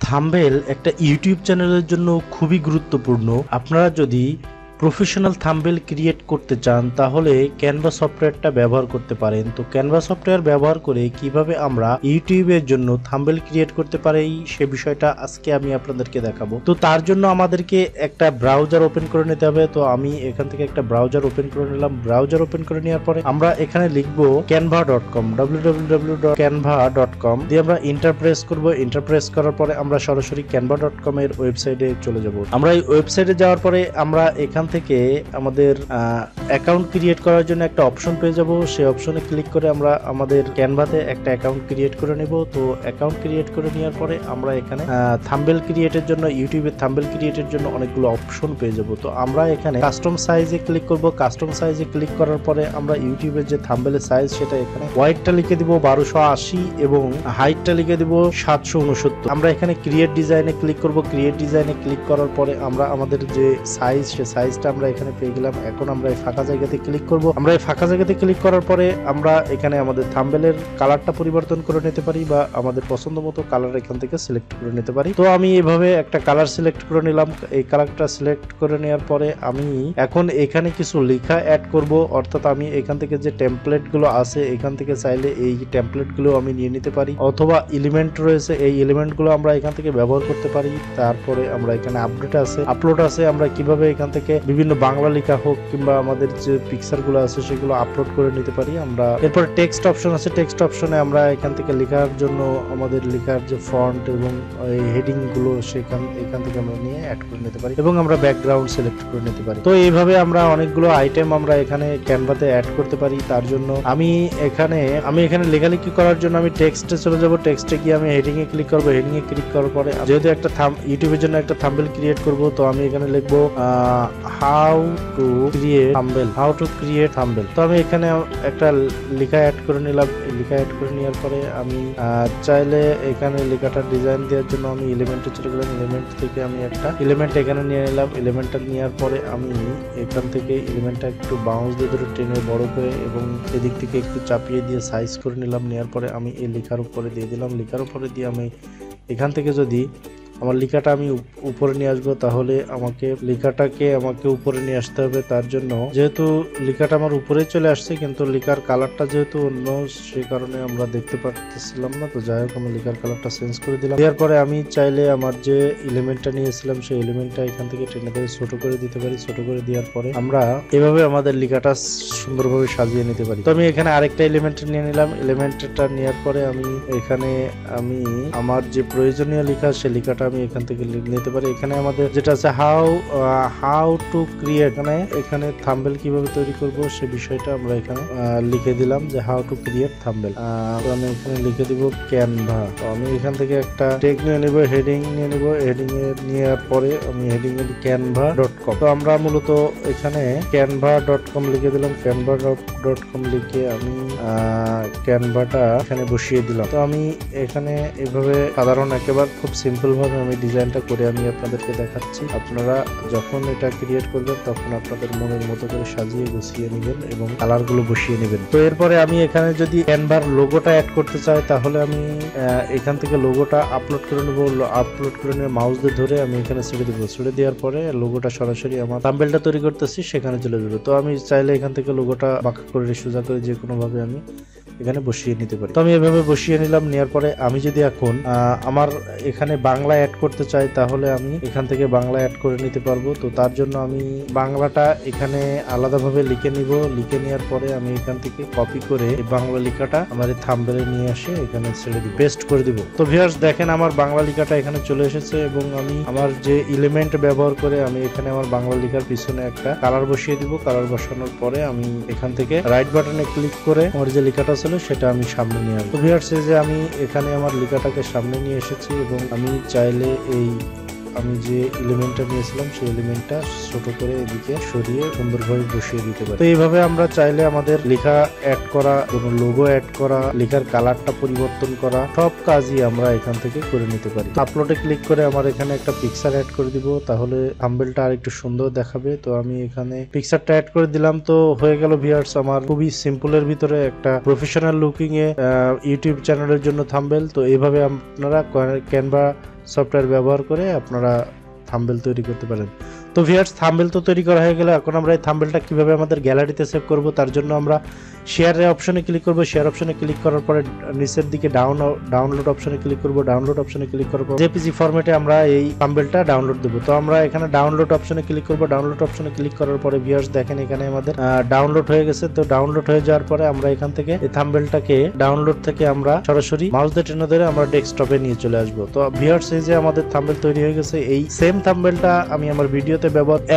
Thumbnail একটা YouTube চ্যানেলের জন্য খুবই গুরুত্বপূর্ণ। আপনারা যদি প্রফেশনাল থাম্বনেল ক্রিয়েট করতে চান তাহলে ক্যানভা সফটওয়্যারটা ব্যবহার করতে পারেন। তো ক্যানভা সফটওয়্যার ব্যবহার করে কিভাবে আমরা ইউটিউবের জন্য থাম্বনেল ক্রিয়েট করতে পারি সে বিষয়টা আজকে আমি আপনাদেরকে দেখাবো। তো তার জন্য আমাদেরকে একটা ব্রাউজার ওপেন করে নিতে হবে। তো আমি এখান থেকে একটা ব্রাউজার ওপেন করে নিলাম। ব্রাউজার ওপেন করে নেওয়ার পরে আমরা এখানে লিখবো canva.com, www.canva.com দিয়ে আমরা এন্টার প্রেস করব। এন্টার প্রেস করার পরে আমরা সরাসরি canva.com এর ওয়েবসাইটে চলে যাব। আমরা এই ওয়েবসাইটে যাওয়ার পরে আমরা এখান থেকে আমাদের অ্যাকাউন্ট ক্রিয়েট করার জন্য একটা অপশন পেয়ে যাব। সেই অপশনে ক্লিক করে আমরা আমাদের ক্যানভাতে একটা অ্যাকাউন্ট ক্রিয়েট করে নেব। তো অ্যাকাউন্ট ক্রিয়েট করে নেওয়ার পরে আমরা এখানে থাম্বনেল ক্রিয়েটের জন্য ইউটিউবের থাম্বনেল ক্রিয়েটের জন্য অনেকগুলো অপশন পেয়ে যাব। তো আমরা এখানে কাস্টম সাইজে ক্লিক করব। কাস্টম সাইজে ক্লিক করার পরে আমরা ইউটিউবের যে থাম্বনেলের সাইজ সেটা এখানে ওয়াইডটা লিখে দিব 1280 এবং হাইটটা লিখে দিব 769। আমরা এখানে ক্রিয়েট ডিজাইনে ক্লিক করব। ক্রিয়েট ডিজাইনে ক্লিক করার পরে আমরা আমাদের যে সাইজ সে সাইজটা আমরা এখানে পেয়ে গেলাম। এখন আমরা এই ফাঁকা জায়গাতে ক্লিক করব। আমরা এই ফাঁকা জায়গাতে ক্লিক করার পরে আমরা এখানে আমাদের থাম্বনেলের কালারটা পরিবর্তন করে নিতে পারি বা আমাদের পছন্দ মতো কালার এখান থেকে সিলেক্ট করে নিতে পারি। তো আমি এভাবে একটা কালার সিলেক্ট করে নিলাম। এই কালারটা সিলেক্ট করে নেওয়ার পরে আমি এখন এখানে কিছু লেখা অ্যাড করব। অর্থাৎ আমি এখান থেকে যে টেমপ্লেট গুলো আছে এখান থেকে চাইলে এই টেমপ্লেট গুলো আমি নিয়ে নিতে পারি, অথবা এলিমেন্ট রয়েছে এই এলিমেন্ট গুলো আমরা এখান থেকে ব্যবহার করতে পারি। তারপরে আমরা এখানে আপডেট আছে, আপলোড আছে, আমরা কিভাবে এখান থেকে বিভিন্ন বাংলা লেখা হোক কিংবা আমাদের যে পিকচার গুলো আছে সেগুলো আপলোড করে নিতে পারি আমরা। এরপরে টেক্সট অপশন আছে, টেক্সট অপশনে আমরা এখান থেকে লেখার জন্য আমাদের লেখার যে ফন্ট এবং এই হেডিং গুলো এখান থেকে আমরা নিয়ে অ্যাড করে নিতে পারি এবং আমরা ব্যাকগ্রাউন্ড সিলেক্ট করে নিতে পারি। তো এইভাবে আমরা অনেকগুলো আইটেম আমরা এখানে ক্যানভাতে অ্যাড করতে পারি। তার জন্য আমি এখানে লেখালেখি করার জন্য আমি টেক্সটে চলে যাব। টেক্সটে গিয়ে আমি হেডিং এ ক্লিক করব। হেডিং এ ক্লিক করার পরে যেহেতু একটা ইউটিউবের জন্য একটা থাম্বনেল ক্রিয়েট করব, তো আমি এখানে লিখবো হাউ টু ক্রিয়েট থাম্বনেল। তো আমি এখানে একটা লেখা অ্যাড করে নিলাম। লেখা অ্যাড করে নেওয়ার পরে আমি চাইলে এখানে লেখাটা ডিজাইন দেওয়ার জন্য আমি এলিমেন্টে চলে গেলাম। এলিমেন্ট থেকে আমি একটা এলিমেন্ট এখানে নিয়ে নিলাম। এলিমেন্টটা নেওয়ার পরে আমি এখান থেকে এলিমেন্টটা একটু বাউন্স দিয়ে ধরে টেনে বড় করে এবং এদিক থেকে একটু চাপিয়ে দিয়ে সাইজ করে নিলাম। নেওয়ার পরে আমি এই লেখার উপরে দিয়ে দিলাম। লেখার উপরে দিয়ে আমি এখান থেকে যদি আমার লেখাটা আমি উপরে নিয়ে আসবো তাহলে লেখাটাকে আমাকে উপরে নিয়ে আসতে হবে। তার জন্য যেহেতু লেখাটা আমার উপরে চলে আসছে কিন্তু লেখার কালারটা যেহেতু অন্য সে কারণে আমরা দেখতে পাচ্ছিলাম না। তো যাই হোক আমি লেখার কালারটা চেঞ্জ করে দিলাম। দেওয়ার পরে আমি চাইলে আমার যে এলিমেন্টটা নিয়েছিলাম সেই এলিমেন্টটা এখান থেকে টেনে ধরে ছোট করে দিতে পারি। ছোট করে দেওয়ার পরে আমরা এভাবে আমাদের লেখাটা সুন্দরভাবে সাজিয়ে নিতে পারি। তো আমি এখানে আরেকটা এলিমেন্ট নিয়ে নিলাম। এলিমেন্টটা নেওয়ার পরে আমি এখানে আমার যে প্রয়োজনীয় লেখা সেই লেখাটা আমি এখান থেকে নিতে পারি। এখানে আমাদের যেটা আছে হাউ টু ক্রিয়েট, এখানে থাম্বনেল কিভাবে তৈরি করব সে বিষয়টা আমরা এখানে লিখে দিলাম যে হাউ টু ক্রিয়েট থাম্বনেল। তো আমি এখানে লিখে দিব ক্যানভা। তো আমি এখান থেকে একটা টেগ নিয়ে নিব, হেডিং নিয়ে নিব। হেডিং এ নেওয়ার পরে আমি হেডিং এ canva.com। তো আমরা মূলত এখানে canva.com লিখে দিলাম। canva.com লিখে আমি ক্যানভাটা এখানে বসিয়ে দিলাম। তো আমি এখানে এভাবে সাধারণ একেবারে খুব সিম্পল ভাবে আমি ডিজাইনটা করে আমি আপনাদেরকে দেখাচ্ছি। আপনারা যখন এটা ক্রিয়েট করবেন তখন আপনাদের মনের মতো করে সাজিয়ে গুছিয়ে নেবেন এবং কালার গুলো বসিয়ে নেবেন। তো এরপরে আমি এখানে যদি ক্যানভার লোগোটা অ্যাড করতে চাই তাহলে আমি এখান থেকে লোগোটা আপলোড করে নেব। আপলোড করে নিয়ে মাউস দিয়ে ধরে আমি এখানে ছেড়ে দিব। ছেড়ে দেওয়ার পরে লোগোটা সরাসরি আমার থাম্বনেলটা তৈরি করতেছি সেখানে চলে যাবে। তো আমি চাইলে এখান থেকে লোগোটা বাঁকা করে সোজা করে যে কোনো ভাবে আমি এখানে বসিয়ে নিতে পারি। তো আমি এভাবে বসিয়ে নিলাম। নেওয়ার পরে আমি যদি এখন আমার এখানে বাংলা অ্যাড করতে চাই তাহলে আমি এখান থেকে বাংলা অ্যাড করে নিতে পারবো। তো তার জন্য আমি বাংলাটা এখানে আলাদাভাবে লিখে নিব। লিখে নেওয়ার পরে আমি এখান থেকে কপি করে বাংলা লেখাটা আমার থাম্বনেলে নিয়ে আসে এখানে ছেড়ে দিব, পেস্ট করে দিব। তো ভিউয়ার্স দেখেন আমার বাংলা লেখাটা এখানে চলে এসেছে এবং আমি আমার যে এলিমেন্ট ব্যবহার করে আমি এখানে আমার বাংলা লেখার পিছনে একটা কালার বসিয়ে দিব। কালার বসানোর পরে আমি এখান থেকে রাইট বাটনে ক্লিক করে আমার যে লেখাটা সেটা আমি সামনে নিয়ে আসবো। ভিউয়ার্স যে আমি এখানে আমার লেখাটাকে সামনে নিয়ে এসেছি এবং আমি চাইলে আমি যে এলিমেন্টটা নিয়েছিলাম সেই এলিমেন্টটা ছোট করে এদিকে সরিয়ে সুন্দরভাবে বসিয়ে দিতে পারি। তো এইভাবে আমরা চাইলে আমাদের লেখা অ্যাড করা, কোনো লোগো অ্যাড করা, লেখার কালারটা পরিবর্তন করা সব কাজই আমরা এখান থেকে করে নিতে পারি। আপলোডে ক্লিক করে আমার এখানে একটা পিকচার অ্যাড করে দিব, তাহলে থাম্বনেলটা আর একটু সুন্দর দেখাবে। তো আমি এখানে পিকচারটা অ্যাড করে দিলাম। তো হয়ে গেল ভিউয়ার্স আমার খুবই সিম্পলের ভিতরে একটা প্রফেশনাল লুকিং এ ইউটিউব চ্যানেলের জন্য থাম্বনেল। তো এইভাবে আপনারা ক্যানভা সফটওয়্যার ব্যবহার করে আপনারা থাম্বনেল তৈরি করতে পারেন। তো ভিউয়ার্স, থাম্বনেল তো তৈরি করা হয়ে গেল। এখন আমরা এই থাম্বনেলটা কিভাবে আমাদের গ্যালারিতে সেভ করব, তার জন্য আমরা শেয়ারের অপশনে ক্লিক করব। শেয়ার অপশনে ক্লিক করার পরে নিচের দিকে ডাউনলোড অপশনে ক্লিক করব। ডাউনলোড অপশনে ক্লিক করার পর জেপিজি ফরম্যাটে আমরা এই থাম্বনেলটা ডাউনলোড দেব। তো আমরা এখানে ডাউনলোড অপশনে ক্লিক করব। ডাউনলোড অপশনে ক্লিক করার পরে ভিউয়ার্স দেখেন এখানে আমাদের ডাউনলোড হয়ে গেছে। তো ডাউনলোড হয়ে যাওয়ার পরে আমরা এখান থেকে এই থাম্বনেলটাকে ডাউনলোড থেকে আমরা সরাসরি মাউস দিয়ে টেনে ধরে আমরা ডেস্কটপে নিয়ে চলে আসব। তো ভিউয়ার্স, এই যে আমাদের থাম্বনেল তৈরি হয়ে গেছে। এই সেম থাম্বনেলটা আমি আমার ভিডিওতে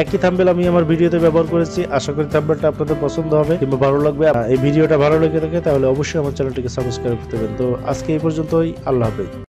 একই থাম্বনেল আমি আমার ভিডিওতে ব্যবহার করেছি। আশা করি থাম্বনেলটা আপনাদের পছন্দ হবে কিংবা ভালো লাগবে। এই ভিডিওটা ভালো লেগে থাকে তাহলে অবশ্যই আমার চ্যানেলটিকে সাবস্ক্রাইব করতে হবে। তো আজকে এই পর্যন্তই, আল্লাহ হাফেজ।